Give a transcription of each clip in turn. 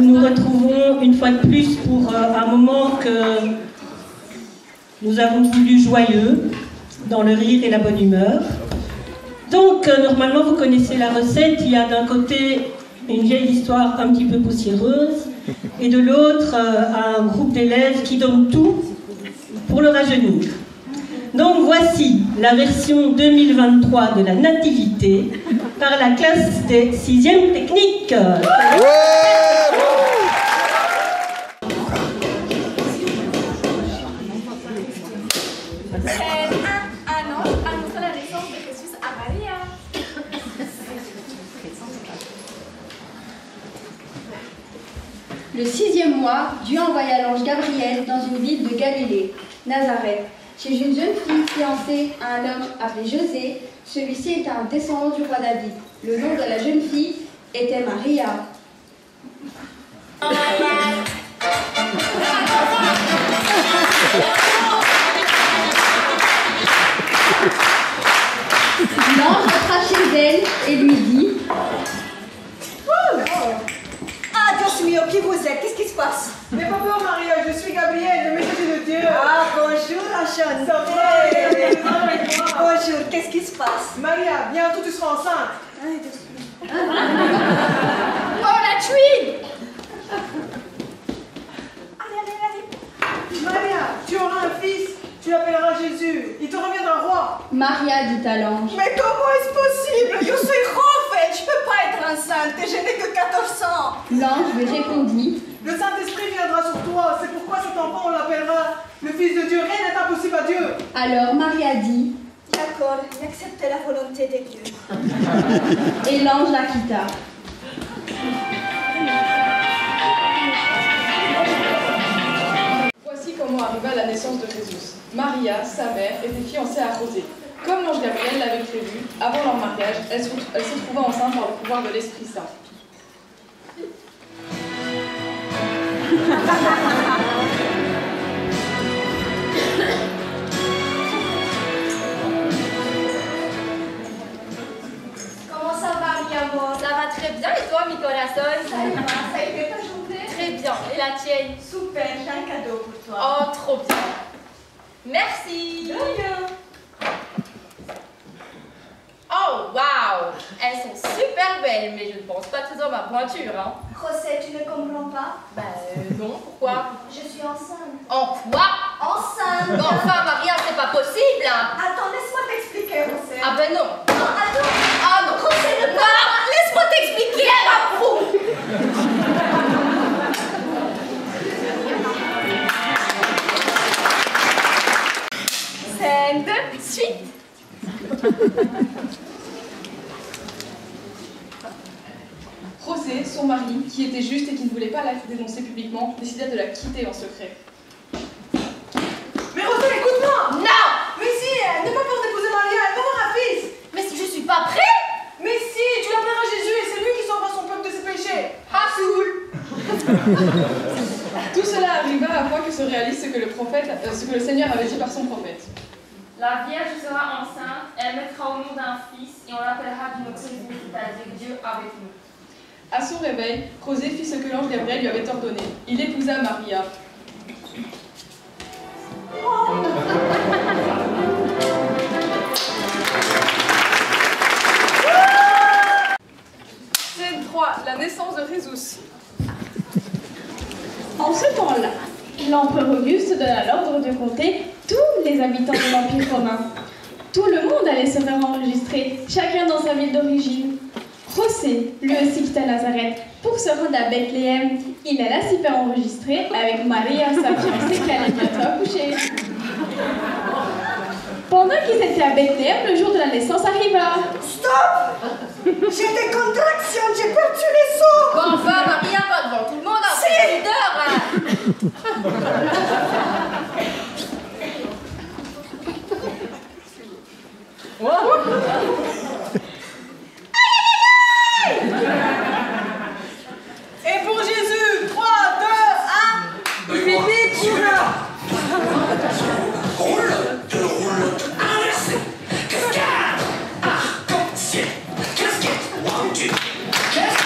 nous nous retrouvons une fois de plus pour un moment que nous avons voulu joyeux, dans le rire et la bonne humeur. Donc, normalement, vous connaissez la recette. Il y a d'un côté une vieille histoire un petit peu poussiéreuse, et de l'autre, un groupe d'élèves qui donne tout pour le rajeunir. Donc, voici la version 2023 de la Nativité par la classe des 6e techniques. Le 6e mois, Dieu envoya l'ange Gabriel dans une ville de Galilée, Nazareth, chez une jeune fille fiancée à un homme appelé José. Celui-ci était un descendant du roi David. Le nom de la jeune fille était Maria. L'ange entra chez elle et lui dit: Ah, Dios mio, qui vous êtes? Qu'est-ce qui se passe? N'aie pas peur, Maria, je suis Gabriel, le messager de Dieu. Ah, bonjour, Enchanté. Ça va? Bonjour, qu'est-ce qui se passe? Maria, bientôt tu seras enceinte. Oh, la tuile! Allez. Maria, tu auras un fils, tu l'appelleras Jésus, il te reviendra roi. Maria dit à l'ange: Mais comment est-ce possible? Je suis joven, je peux pas être enceinte, je n'ai que 14 ans. L'ange lui répondit: Le Saint-Esprit viendra sur toi, c'est pourquoi cet enfant on l'appellera le Fils de Dieu, rien n'est impossible à Dieu. Alors Maria dit: D'accord, j'accepte la volonté de Dieu. et l'ange la quitta. Voici comment arriva la naissance de Jésus. Maria, sa mère, était fiancée à José. Comme l'ange Gabriel l'avait prévu, avant leur mariage, elle se trouva enceinte par le pouvoir de l'Esprit Saint. Comment ça va, mi amor? Ça va très bien, et toi, mi corazón? Ça a été ta journée? Très bien, et la tienne? Super, j'ai un cadeau pour toi. Oh, trop bien. Merci. De rien. Oh, waouh! Elles sont super belles, mais je ne pense pas très dans ma pointure, hein. José, tu ne comprends pas? Non, pourquoi? Je suis enceinte. En quoi? Enceinte. Bon, enfin, Maria, c'est pas possible, hein. Attends, laisse-moi t'expliquer, José. Ah ben non. Non, attends. Ah non. José, ne Non, parle pas. laisse-moi t'expliquer, ma fou. Scène de suite. José, son mari, qui était juste et qui ne voulait pas la dénoncer publiquement, décida de la quitter en secret. Mais Rosé, écoute-moi. Non. Mais si, n'aie pas peur d'épouser Maria, elle va avoir un fils. Mais si je suis pas prête. Mais si, tu l'appelleras Jésus et c'est lui qui sauvera son peuple de ses péchés. Hassoul. Tout cela arriva avant que se réalise ce que le Seigneur avait dit par son prophète. La Vierge sera enceinte, elle mettra au monde un fils et on l'appellera du nom de Jésus, c'est-à-dire Dieu avec nous. À son réveil, José fit ce que l'ange Gabriel lui avait ordonné. Il épousa Maria. Scène 3, la naissance de Jésus. En ce temps-là, l'empereur Auguste donna l'ordre de compter tous les habitants de l'Empire romain. Tout le monde allait se faire enregistrer, chacun dans sa ville d'origine. José, lui aussi quitta Nazareth pour se rendre à Bethléem. Il alla s'y faire enregistrer avec Maria, sa fiancée, qui allait bientôt accoucher. Pendant qu'ils étaient à Bethléem, le jour de la naissance arriva. Stop! J'ai des contractions, j'ai perdu les os. Bon, enfin, Maria, pas devant tout le monde, hein, c'est leader, Et pour Jésus, 3, 2, 1, il est vite, Roulotte inversée. Cascade. Casquette. Casquette. 1, 2. Casquette.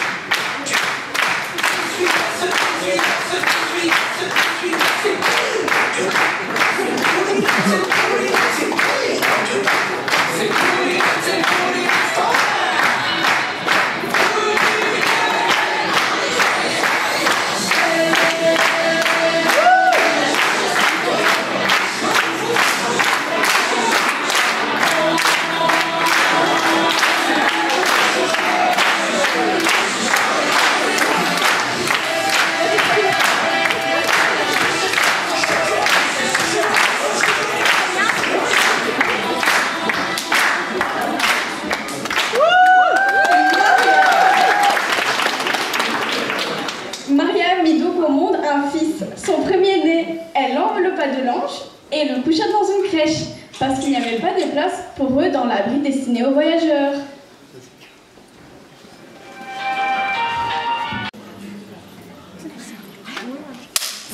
au monde un fils, son premier-né. Elle l'enveloppa de l'ange et le coucha dans une crèche, parce qu'il n'y avait pas de place pour eux dans l'abri destiné aux voyageurs.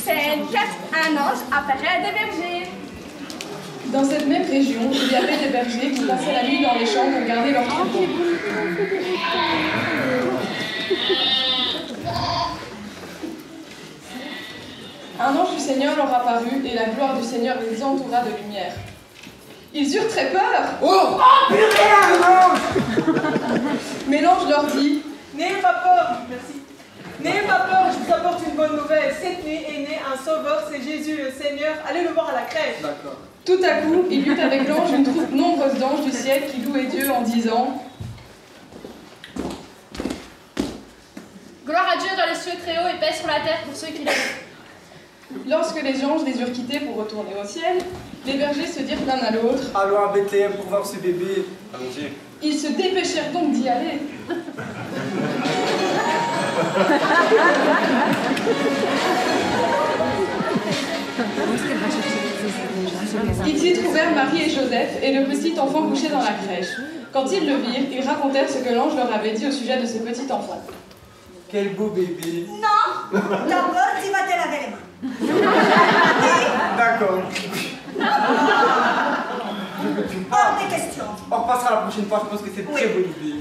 Scène 4, un ange apparaît à des bergers. Dans cette même région, il y avait des bergers qui passaient la nuit dans les champs pour garder leurs troupeaux. Un ange du Seigneur leur apparut et la gloire du Seigneur les entoura de lumière. Ils eurent très peur. Oh purée, un ange! Mais l'ange leur dit: N'ayez pas peur, merci. N'ayez pas peur, je vous apporte une bonne nouvelle. Cette nuit est né un sauveur, c'est Jésus le Seigneur. Allez le voir à la crèche. D'accord. Tout à coup, il y eut avec l'ange une troupe nombreuse d'anges du ciel qui louaient Dieu en disant: Gloire à Dieu dans les cieux très hauts et paix sur la terre pour ceux qui l'aiment. Lorsque les anges les eurent quittés pour retourner au ciel, les bergers se dirent l'un à l'autre: Allons à Bethléem pour voir ce bébé. Allons-y. Ils se dépêchèrent donc d'y aller. Ils y trouvèrent Marie et Joseph et le petit enfant couché dans la crèche. Quand ils le virent, ils racontèrent ce que l'ange leur avait dit au sujet de ce petit enfant. Quel beau bébé. Non, d'abord tu vas te laver les mains. D'accord. Hors des questions. On repassera la prochaine fois, je pense que c'est une très bonne idée.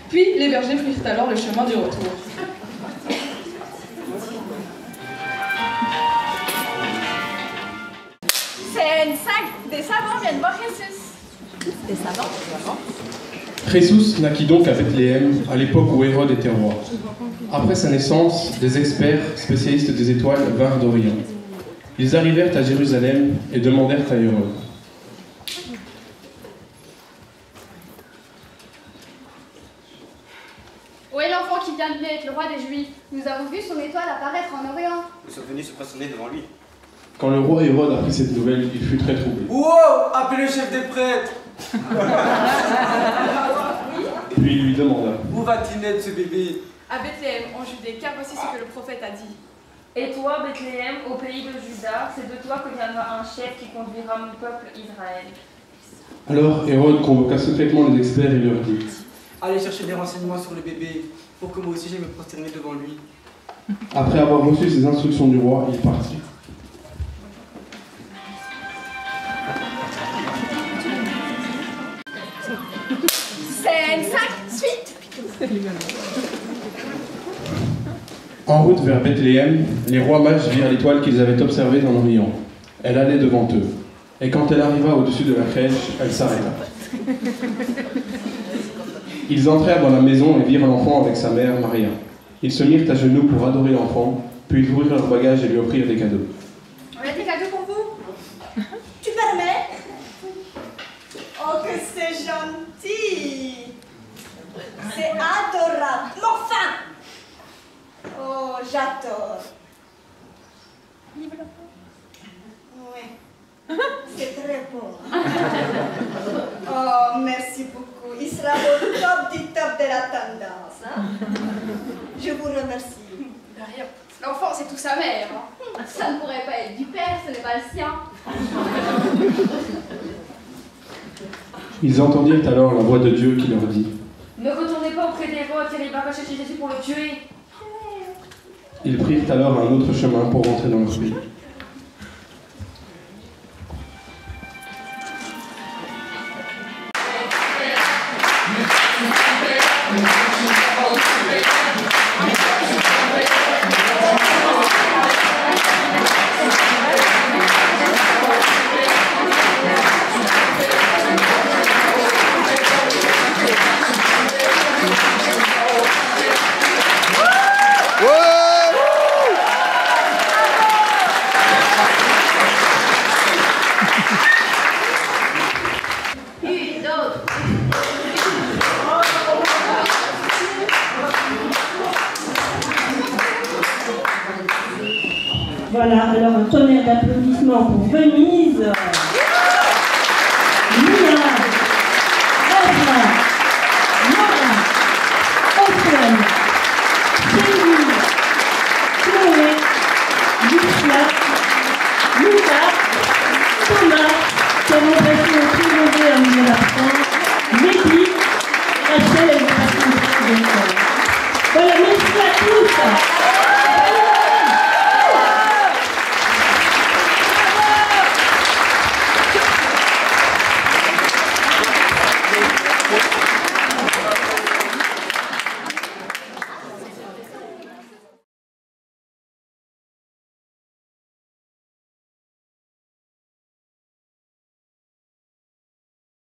Puis les bergers prirent alors le chemin du retour. Scène 5, des savants viennent voir Jésus. Des savants? Jésus naquit donc à Bethléem, à l'époque où Hérode était roi. Après sa naissance, des experts, spécialistes des étoiles, vinrent d'Orient. Ils arrivèrent à Jérusalem et demandèrent à Hérode: Où est l'enfant qui vient de naître, le roi des Juifs? Nous avons vu son étoile apparaître en Orient. Nous sommes venus se prosterner devant lui. Quand le roi Hérode apprit cette nouvelle, il fut très troublé. Wow! Appelez le chef des prêtres! Puis il lui demanda: Où va-t-il naître ce bébé? À Bethléem, en Judée, car voici ce que le prophète a dit. Et toi, Bethléem, au pays de Juda, c'est de toi que viendra un chef qui conduira mon peuple Israël. Alors Hérode convoqua secrètement les experts et leur dit: Allez chercher des renseignements sur le bébé, pour que moi aussi j'aille me prosterner devant lui. Après avoir reçu ces instructions du roi, il partit. Scène 5, suite. En route vers Bethléem, les rois mages virent l'étoile qu'ils avaient observée dans l'Orient. Elle allait devant eux, et quand elle arriva au-dessus de la crèche, elle s'arrêta. Ils entrèrent dans la maison et virent l'enfant avec sa mère, Maria. Ils se mirent à genoux pour adorer l'enfant, puis ils ouvrirent leur bagage et lui offrirent des cadeaux. On a des cadeaux pour vous? Tu permets? Oh, que c'est gentil! C'est adorable! Mais enfin! Oh, j'adore! Oui, c'est très beau. Oh, merci beaucoup. Il sera au top du top de la tendance. Hein? Je vous remercie. De rien. L'enfant, c'est tout sa mère. Hein. Ça ne pourrait pas être du père, ce n'est pas le sien. Ils entendirent alors la voix de Dieu qui leur dit: Ne retournez pas auprès d'Hérode, car il va rechercher Jésus pour le tuer. Ils prirent alors un autre chemin pour rentrer dans leur pays. Voilà, alors un tonnerre d'applaudissements pour Venise.